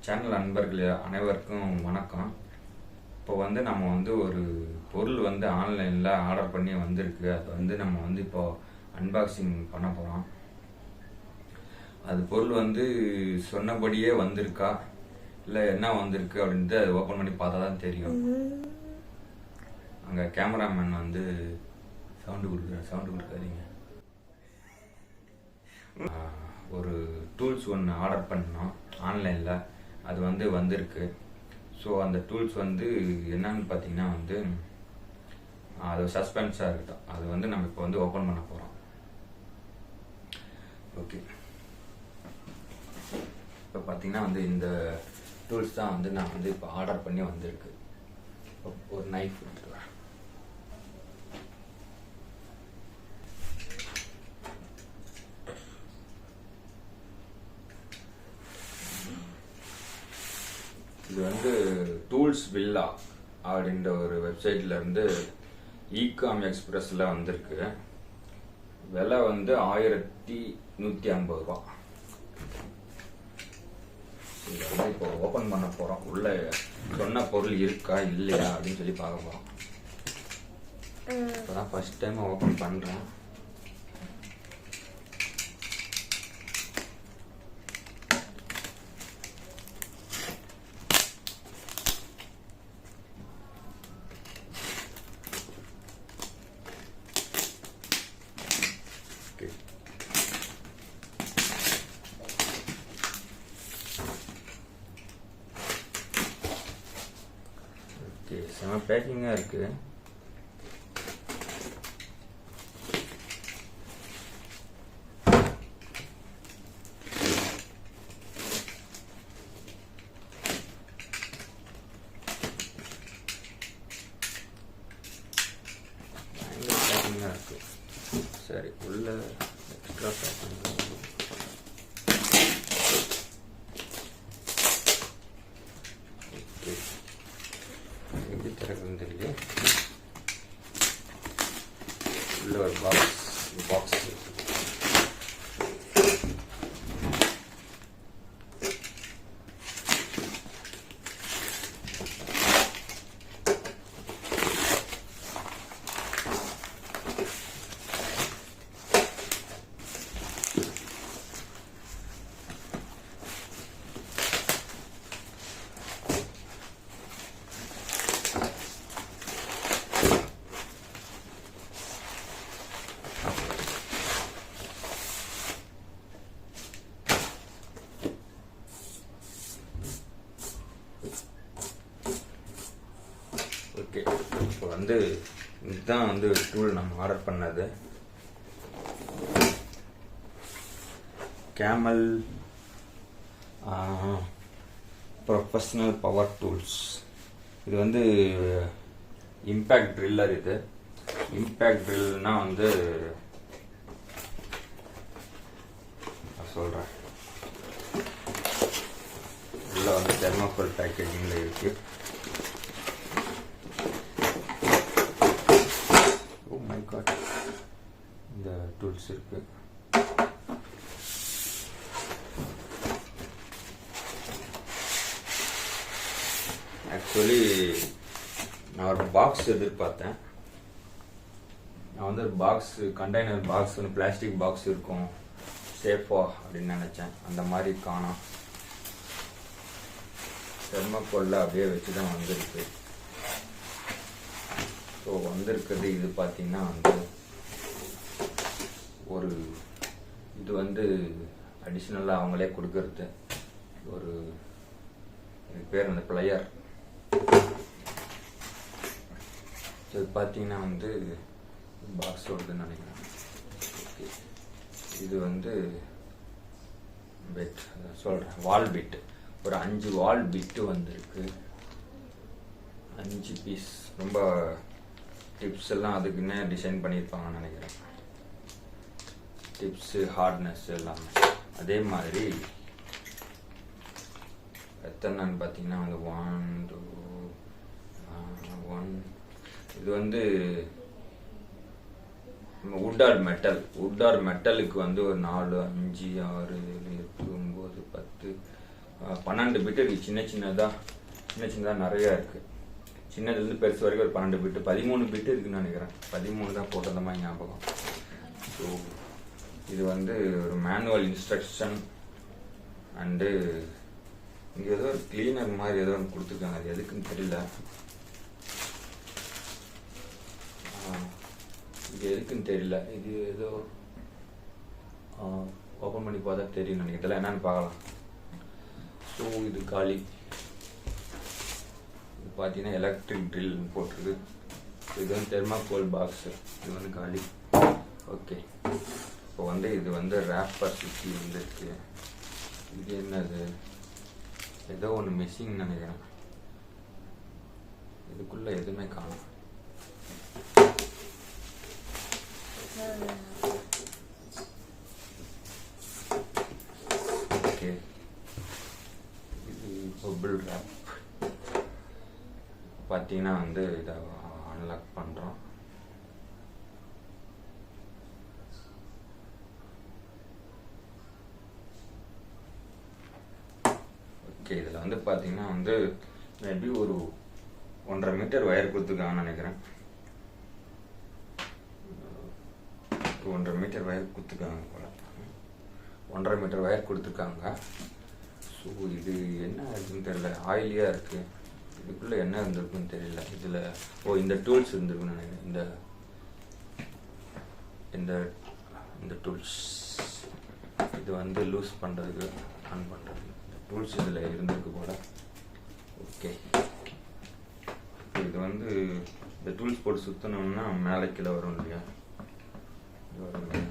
Channel நண்பர்களே அனைவருக்கும் வணக்கம். இப்போ நம்ம ஒரு பொருள் ஆன்லைனில் ஆர்டர் பண்ணி வந்திருக்கு. அது நம்ம இப்போ அன்பாக்சிங் பண்ண போகிறோம். அது பொருள் சொன்னபடியே வந்திருக்கா இல்லை என்ன வந்திருக்கு அப்படின்ட்டு அது ஓப்பன் பண்ணி பார்த்தா தான் தெரியும். அங்கே கேமராமேன் சவுண்டு கொடுக்காதீங்க. ஒரு டூல்ஸ் ஒன்று ஆர்டர் பண்ணோம் ஆன்லைனில். அது வந்திருக்கு. ஸோ அந்த டூல்ஸ் என்னன்னு பார்த்தீங்கன்னா அது சஸ்பென்ஸாக இருக்கட்டும். அது நம்ம இப்போ ஓப்பன் பண்ண போகிறோம். ஓகே, இப்போ பார்த்தீங்கன்னா இந்த டூல்ஸ் தான் நான் இப்போ ஆர்டர் பண்ணி வந்திருக்கு. ஒரு நைஃப் எடுத்துட்டு வரேன். இது டூல்ஸ் வில்லா அப்படின்ற ஒரு வெப்சைட்ல இருந்து ஈகாம் எக்ஸ்பிரஸ்ல வந்திருக்கு. விலை 1150 ரூபா. இதை இப்போ ஓபன் பண்ண போறோம். உள்ள சொன்ன பொருள் இருக்கா இல்லையா அப்படின்னு சொல்லி பார்க்க போறோம். இப்பதான் ஃபர்ஸ்ட் டைம் ஓபன் பண்றேன். செம பேக்கிங்காக இருக்கு. பேக்கிங்காக இருக்கு. சரி, உள்ள எக்ஸ்ட்ரா பேக்கிங். தெரியல. உள்ள ஒரு பாக்ஸ் ஓகே. இப்போ இதுதான் டூல் நம்ம ஆர்டர் பண்ணது. Camel professional power tools. இது இம்பேக்ட் ட்ரில்லர். இது இம்பேக்ட் ட்ரில்னா சொல்கிறேன். உள்ள தெர்மோகோல் பேக்கேஜிங்கில் இருக்கு. இந்த டூல்ஸ் இருக்கு. ஆக்சுவலி நான் ஒரு பாக்ஸ் எதிர்பார்த்தேன். நான் ஒரு box, container box, plastic box இருக்கும் சேஃபா அப்படின்னு நினைச்சேன். அந்த மாதிரி காணோம். தெர்மோகோல்ல அப்படியே வச்சு தான் வந்திருக்கு. ஸோ வந்திருக்கிறது இது பார்த்தீங்கன்னா ஒரு இது அடிஷ்னலாக அவங்களே கொடுக்கறது ஒரு இதுக்கு பேர் பிளேயர். ஸோ இது பார்த்தீங்கன்னா பாக்ஸோடதுன்னு நினைக்கிறேன். இது பெட் சொல்கிறேன், வால் பிட். ஒரு 5 வால் பிட்டு வந்திருக்கு. 5 பீஸ். ரொம்ப டிப்ஸ் எல்லாம் அதுக்குன்னே டிசைன் பண்ணியிருப்பாங்கன்னு நினைக்கிறேன். டிப்ஸு, ஹார்ட்னஸ் எல்லாமே. அதே மாதிரி எத்தனைன்னு பார்த்தீங்கன்னா 1 2 1. இது வுட் ஆர் மெட்டலுக்கு ஒரு 4 5 6 7 8 9 10 12 பிட்டு இருக்குது. சின்ன சின்னதாக நிறையா இருக்குது. சின்னதுலேருந்து பெருசு வரைக்கும் ஒரு 12 பிட்டு, 13 பிட்டு இருக்குன்னு நினைக்கிறேன். 13 தான் போட்டது மாதிரி ஞாபகம். ஸோ இது வந்து ஒரு மேனுவல் இன்ஸ்ட்ரக்ஷன் அண்டு இங்கே ஏதோ ஒரு கிளீனர் மாதிரி ஏதோ ஒன்று கொடுத்துருக்காங்க. அது எதுக்குன்னு தெரியல. இது எதுக்குன்னு தெரியல. இது ஏதோ ஓப்பன் பண்ணி பார்த்தா தெரியும் நினைக்கிறதுல என்னன்னு பார்க்கலாம். ஸோ இது காலி. இது பார்த்தீங்கன்னா எலக்ட்ரிக் ட்ரில் போட்டிருக்கு. இது வந்து தெர்மாகோல் பாக்ஸு. இது வந்து காலி. ஓகே, இப்போ வந்து இது வந்து ரேப்பர் சுற்றி வந்துருக்கு. இது என்னது, ஏதோ ஒன்று மிஸ்ஸிங் நினைக்கிறேன். இதுக்குள்ளே எதுவுமே காணும். ஓகே, இது பபிள் ரேப். பார்த்தீங்கன்னா வந்து இதை அன்லாக் பண்ணுறோம். ஓகே, இதில் வந்து பார்த்தீங்கன்னா வந்து மேபி ஒரு 1.5 மீட்டர் ஒயர் கொடுத்துருக்காங்கன்னு நினைக்கிறேன். 1.5 மீட்டர் ஒயர் கொடுத்துருக்காங்க போல. 1.5 மீட்டர் ஒயர் கொடுத்துருக்காங்க. ஸோ இது என்ன இருக்குன்னு தெரியல. ஆயிலியாக இருக்குது. இதுக்குள்ளே என்ன இருந்திருக்குன்னு தெரியல. இதில் இந்த டூல்ஸ் இருந்திருக்குன்னு நினைக்கிறேன். இந்த டூல்ஸ் இது வந்து லூஸ் பண்ணுறதுக்கு, ஆன் பண்ணுறதுக்கு டூல்ஸ் இதில் இருந்திருக்கு போல. ஓகே, இது வந்து இந்த டூல்ஸ் போட்டு சுற்றணும்னா மேலே கீழே வரும் இல்லையா, இது வரும் இல்லையா.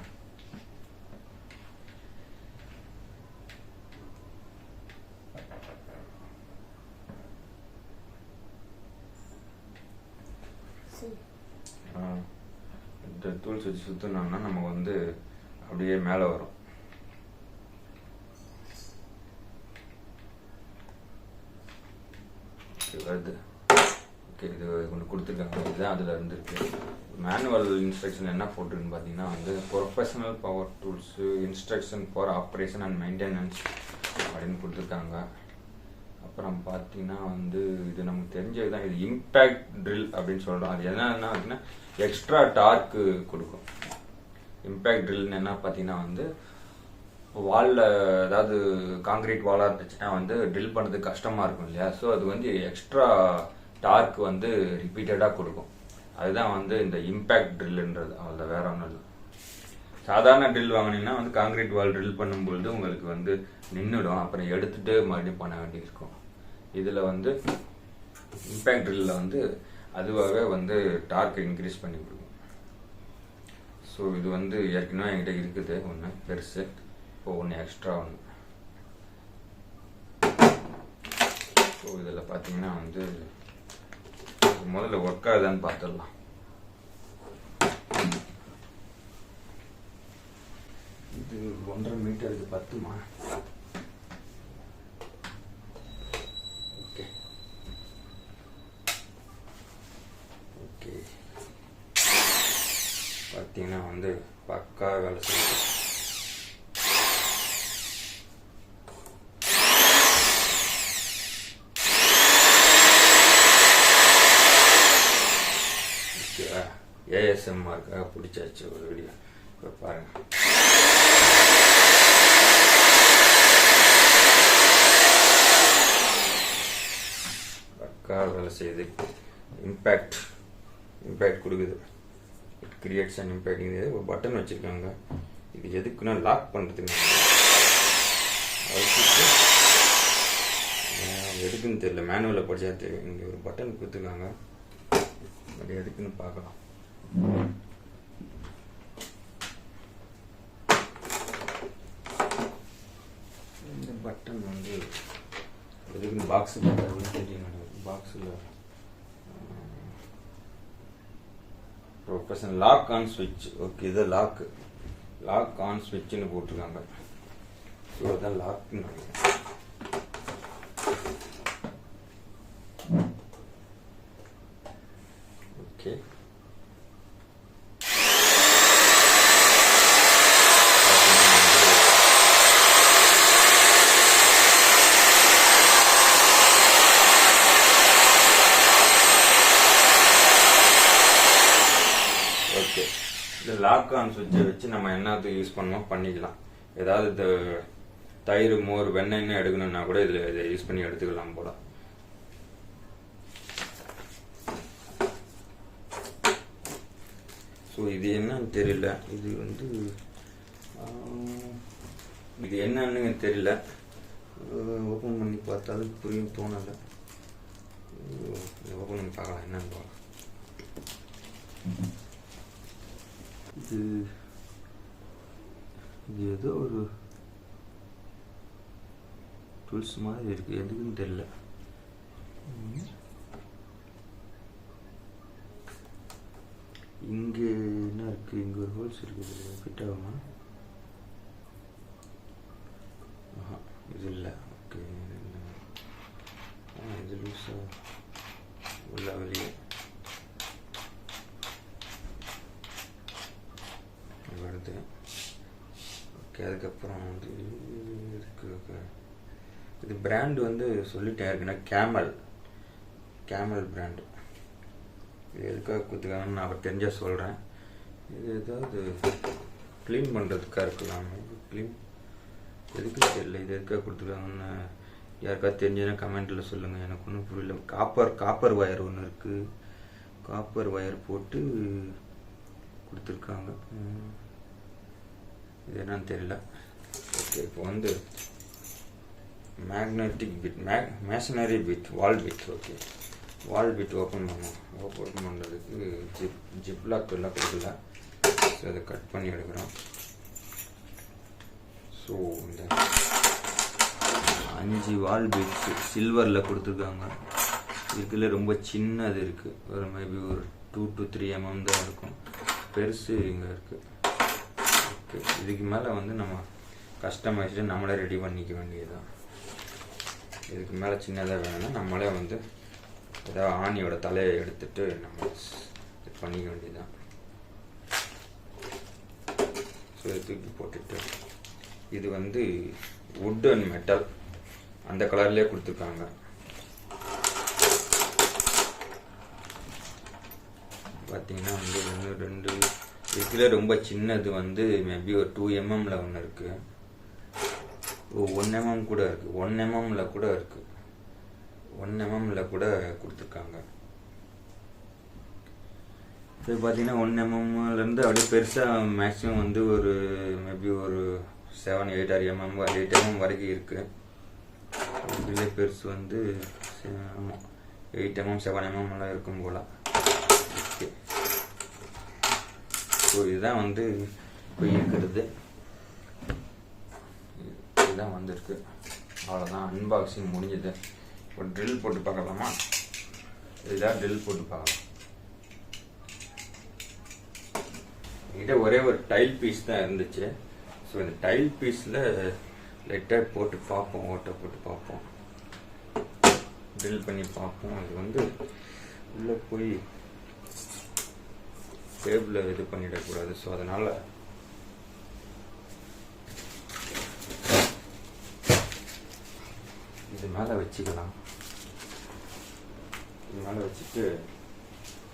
இந்த டூல்ஸ் வச்சு சுற்றினோம்னா நமக்கு வந்து அப்படியே மேலே வரும். வருது. ஓகே, இது ஒன்று கொடுத்துருக்காங்க. இதுதான் அதில் இருந்துருக்கு. மேனுவல் இன்ஸ்ட்ரக்ஷன் என்ன போட்டிருக்குன்னு பார்த்தீங்கன்னா வந்து professional power tools, instruction for operation and maintenance அப்படின்னு கொடுத்துருக்காங்க. அப்புறம் பார்த்தீங்கன்னா வந்து இது நமக்கு தெரிஞ்சது தான். இது இம்பேக்ட் ட்ரில் அப்படின்னு சொல்கிறோம். அது என்னன்னா அப்படின்னா எக்ஸ்ட்ரா டார்க்கு கொடுக்கும். இம்பேக்ட் ட்ரில்னு என்ன பார்த்தீங்கன்னா வந்து வாலில், அதாவது காங்கிரீட் வாலாக இருந்துச்சுன்னா வந்து ட்ரில் பண்ணுறதுக்கு கஷ்டமாக இருக்கும் இல்லையா. ஸோ அது வந்து எக்ஸ்ட்ரா டார்க் வந்து ரிப்பீட்டடாக கொடுக்கும். அதுதான் வந்து இந்த இம்பேக்ட் ட்ரில்லுன்றது. அவ்வளோ, வேற ஒன்றும் இல்லை. சாதாரண ட்ரில் வாங்கினீங்கன்னா வந்து காங்கிரீட் வால் ட்ரில் பண்ணும்பொழுது உங்களுக்கு வந்து நின்றுடும். அப்புறம் எடுத்துகிட்டு மறுபடியும் பண்ண வேண்டியிருக்கும். இதில் வந்து இம்பேக்ட் ட்ரில்லில் வந்து அதுவாகவே வந்து டார்க்கை இன்க்ரீஸ் பண்ணி கொடுக்கும். ஸோ இது வந்து ஏற்கனவே என்கிட்ட இருக்குது ஒன்று பெருசு, இப்போ ஒன்று எக்ஸ்ட்ரா ஒன்று. ஸோ இதில் பார்த்தீங்கன்னா வந்து முதல்ல ஒர்க் ஆகுதான்னு பார்த்துடலாம். இது 1.5 மீட்டருக்கு 10மா? ஓகே ஓகே, பார்த்தீங்கன்னா வந்து பக்கா வேலை செய்யுது. ஏஎஸ்எம்ஆருக்காக பிடிச்சாச்சு ஒரு வீடியோ. இப்போ பாருங்க, பக்கா வேலை செய்யுது. இம்பேக்ட் கொடுக்குது. It creates and impact. இது ஒரு பட்டன் வச்சுருக்காங்க. இது எதுக்குன்னா லாக் பண்ணுறதுக்கு. எதுக்குன்னு தெரியல, மேனுவலில் படித்தா தெரியும். இங்கே ஒரு பட்டன் கொடுத்துருக்காங்க. அது எதுக்குன்னு பார்க்கலாம். இந்த பட்டன் வந்து எதுக்குன்னு பாக்ஸு பார்த்தா தெரியும். பாக்ஸில் ப்ரொஃபஷனல் லாக் ஆன் ஸ்விட்ச். ஓகே, இது லாக் ஆன் ஸ்விட்ச்னு போட்டிருக்காங்க. ஸோ அதான் லாக்னு நினைக்கிறேன். ஓகே, லாக் ஆன் சுவிட்சை வச்சு நம்ம என்னத்துக்கு யூஸ் பண்ணுவோம் பண்ணிக்கலாம். ஏதாவது இந்த தயிர் மோர் வெண்ணெய் எடுக்கணும்னா கூட இதை யூஸ் பண்ணி எடுத்துக்கலாம் போல. ஸோ இது என்னன்னு தெரியல, இது என்னன்னு தெரியல. ஓப்பன் பண்ணி பார்த்தாலும் புரியும் தோணலை. ஓப்பன் பண்ணி பார்க்கலாம் என்னன்னு பார்க்கலாம். இது ஏதோ ஒரு டூல்ஸ் மாதிரி இருக்கு, எதுக்குன்னு தெரியல. இங்க என்ன இருக்கு, இங்க ஒரு ஹோல்ஸ் இருக்குது, ஃபிட் ஆகுமா? இது இல்லை. ஓகே, இது லூஸா உள்ள வெளியே வருது. ஓகே, அதுக்கப்புறம் இருக்கு. ஓகே, இது பிராண்டு சொல்லிட்டேன் இருக்குன்னா கேமல் பிராண்டு. இது எதுக்காக கொடுத்துக்காங்கன்னு நான் தெரிஞ்சால் சொல்கிறேன். இது ஏதாவது க்ளீன் பண்ணுறதுக்காக இருக்கலாம். க்ளீன் எதுக்குன்னு தெரியல, இது எதுக்காக கொடுத்துருக்காங்கன்னு யாருக்காவது தெரிஞ்சதுன்னா கமெண்ட்டில் சொல்லுங்கள். எனக்கு ஒன்றும் புரியல. காப்பர் வயர் ஒன்று இருக்குது, காப்பர் வயர் போட்டு கொடுத்துருக்காங்க. இது என்னன்னு தெரியல. ஓகே, இப்போ மேக்னெட்டிக் பிட், மேஷனரி பிட், வால் பிட். ஓகே, வால் பிட் ஓப்பன் பண்ணுறதுக்கு ஜிப்லாக் எல்லாம் கொடுக்கல. ஸோ அதை கட் பண்ணி எடுக்கிறோம். ஸோ இந்த 5 வால் பிட்ஸ் சில்வரில் கொடுத்துருக்காங்க. இதுக்குள்ள ரொம்ப சின்னது இருக்குது, ஒரு மேபி ஒரு 2 to 3 mm தான் இருக்கும். பெருசு இங்கே இருக்குது. ஓகே, இதுக்கு மேலே நம்ம கஸ்டமைஸ்டு நம்மளே ரெடி பண்ணிக்க வேண்டியதுதான். இதுக்கு மேலே சின்னதாக வேணும்னா நம்மளே ஏதாவது ஆணியோட தலையை எடுத்துட்டு நம்ம இது பண்ணிக்க வேண்டியதுதான். ஸோ இதை தூக்கி போட்டுட்டு இது வுட் அண்ட் மெட்டல் அந்த கலர்லேயே கொடுத்துருக்காங்க. பார்த்தீங்கன்னா 2 இதுல ரொம்ப சின்னது மேபி ஒரு 2 mm ஒன்று இருக்கு. 1 mm கூட இருக்கு, 1 mm கூட இருக்கு, 1 mm கூட கொடுத்துருக்காங்க. இது பார்த்தீங்கன்னா 1 mm அப்படியே பெருசாக மேக்ஸிமம் ஒரு மேபி ஒரு 7, 8 or 8 mm வரைக்கும் இருக்கு. இதுல பெருசு 8 mm 7 mm எல்லாம் இருக்கும் போல. ஓகே, ஸோ இதுதான் இப்போ இருக்கிறது. இதுதான் வந்திருக்கு. அவ்வளோதான், அன்பாக்சிங் முடிஞ்சது. இப்போ ட்ரில் போட்டு பார்க்கலாமா? இதுதான் ட்ரில் போட்டு பார்க்கலாம். என்கிட்ட ஒரே ஒரு டைல் பீஸ் தான் இருந்துச்சு. ஸோ இந்த டைல் பீஸில் லைட்டாக போட்டு பார்ப்போம், ஓட்டை போட்டு பார்ப்போம், ட்ரில் பண்ணி பார்ப்போம். அது உள்ளே போய் டேபிளில் இது பண்ணிடக்கூடாது. ஸோ அதனால் இது மேலே வச்சுக்கலாம். இது மேலே வச்சுட்டு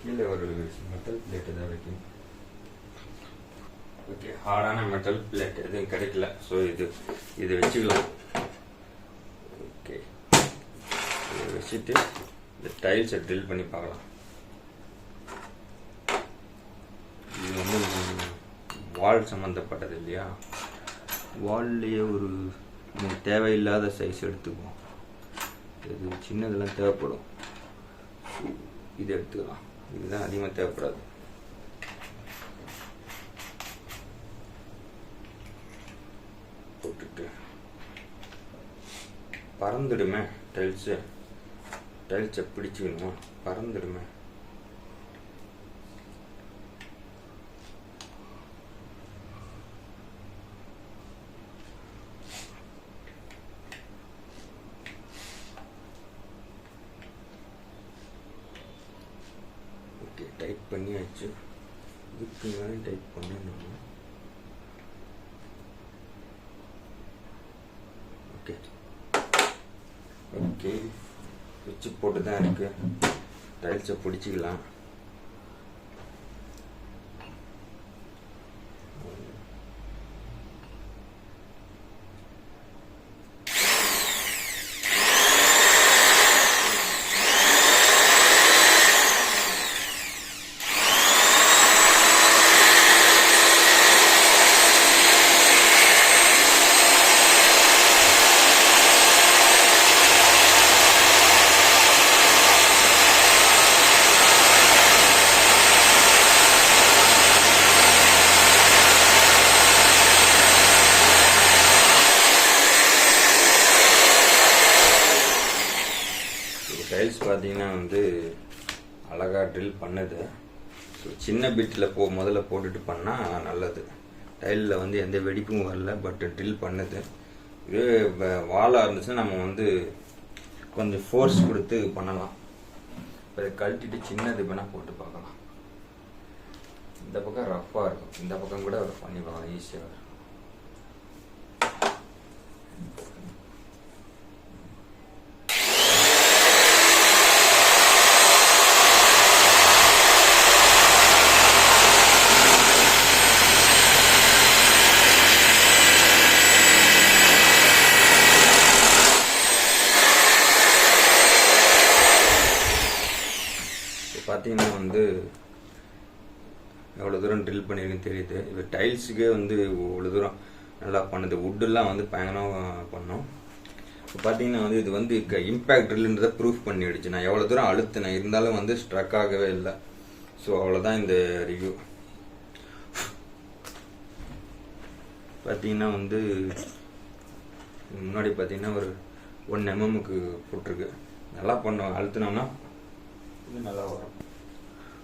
கீழே ஒரு மெட்டல் பிளேட் எதாவது வைக்கணும். ஓகே, ஹார்டான மெட்டல் பிளேட் எதுவும் கிடைக்கல. ஸோ இது வச்சுக்கலாம். ஓகே, இதை வச்சுட்டு இந்த டைல்ஸை ட்ரில் பண்ணி பார்க்கலாம். இது வால் சம்மந்தப்பட்டது இல்லையா, வால்லையே ஒரு தேவையில்லாத சைஸ் எடுத்துக்குவோம். இது சின்னதெல்லாம் தேவைப்படும், இது எடுத்துக்கலாம். இதுதான் அதிகமாக தேவைப்படாது. போட்டுட்டு பறந்துடுமே டைல்ஸை பிடிச்சிக்கணுமா, பறந்துடுமே. ஓகே, டைட் பண்ணியாச்சு. இதுக்கு மேலே டைட் பண்ணணும். ஓகே ஓகே, சுவிட்சு போட்டு தான் இருக்கு. டைல்ஸை பிடிச்சிக்கலாம். டைல்ஸ் பார்த்தீங்கன்னா வந்து அழகாக ட்ரில் பண்ணுது. ஸோ சின்ன பிட்டில் முதல்ல போட்டுட்டு பண்ணால் நல்லது. டைலில் வந்து எந்த வெடிப்பும் வரல, பட் ட்ரில் பண்ணுது. இது வாலாக இருந்துச்சுன்னா நம்ம வந்து கொஞ்சம் ஃபோர்ஸ் கொடுத்து பண்ணலாம். இப்போ கழட்டிட்டு சின்னது வேணால் போட்டு பார்க்கலாம். இந்த பக்கம் ரஃப்பாக இருக்கும், இந்த பக்கம் கூட பண்ணி பார்க்கலாம், ஈஸியாக இருக்கும். பார்த்தீங்கன்னா வந்து எவ்வளோ தூரம் ட்ரில் பண்ணியிருக்குன்னு தெரியுது. இப்போ டைல்ஸுக்கே வந்து இவ்வளோ தூரம் நல்லா பண்ணுது. வுட்டெல்லாம் வந்து பயங்கரமாக பண்ணோம். இப்போ பார்த்தீங்கன்னா வந்து இது வந்து இம்பேக்ட் ட்ரில்ன்றதை ப்ரூஃப் பண்ணிடுச்சு. நான் எவ்வளோ தூரம் அழுத்தினேன், இருந்தாலும் வந்து ஸ்ட்ரக் ஆகவே இல்லை. ஸோ அவ்வளோதான் இந்த ரிவ்யூ. பார்த்தீங்கன்னா வந்து முன்னாடி பார்த்தீங்கன்னா ஒரு 1 mm போட்டிருக்கு. நல்லா பண்ணோம், அழுத்தினோம்னா இன்னும் நல்லா வரும்.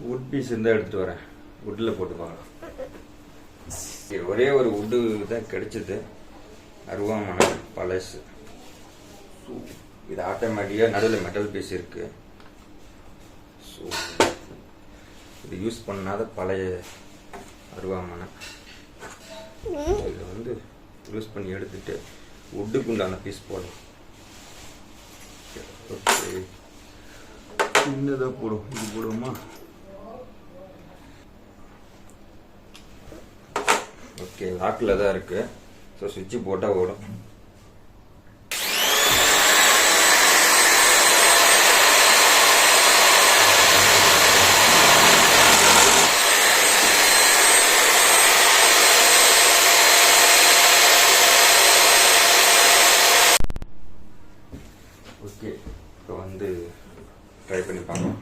வுட் பீஸ் இருந்தால் எடுத்துகிட்டு வரேன், வுட்டில் போட்டு பார்க்கலாம். ஒரே ஒரு வுட்டு தான் கிடைச்சிது, அருவாமனை பழசு. இது ஆட்டோமேட்டிக்காக நடுவில் மெட்டல் பீஸ் இருக்கு. ஸோ இது யூஸ் பண்ணாத பழைய அருவாமனை. இதை வந்து யூஸ் பண்ணி எடுத்துட்டு வுட்டுக்கு உண்டான பீஸ் போடும். ஓகே, சின்னதாக போடும். இது போடுவோமா? ஓகே, லாக்கில் தான் இருக்குது. ஸோ சுவிட்சு போட்டால் ஓடும். ஓகே, இப்போ வந்து ட்ரை பண்ணி பார்க்கலாம்.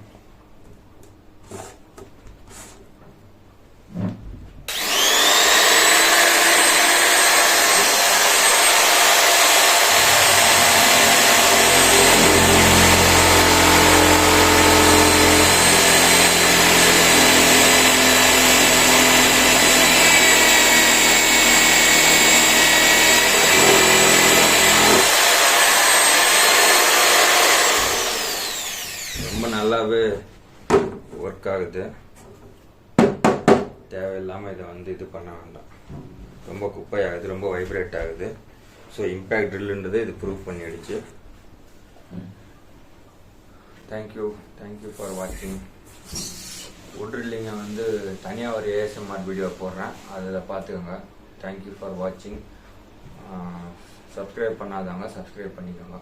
ரொம்ப நல்லாவே ஒர்க் ஆகுது. தேவையில்லாமல் இதை வந்து இது பண்ண வேண்டாம். ரொம்ப குப்பையாகுது, ரொம்ப வைப்ரேட் ஆகுது. ஸோ இம்பேக்ட் ட்ரில்லுன்றது இது ப்ரூவ் பண்ணிடுச்சு. தேங்க்யூ ஃபார் வாட்சிங். வுட் ட்ரில்லிங்கை வந்து தனியாக ஒரு ASMR வீடியோ போடுறேன், அதில் பார்த்துக்கோங்க. தேங்க்யூ ஃபார் வாட்சிங். சப்ஸ்கிரைப் பண்ணாதவங்க சப்ஸ்கிரைப் பண்ணிக்கோங்க.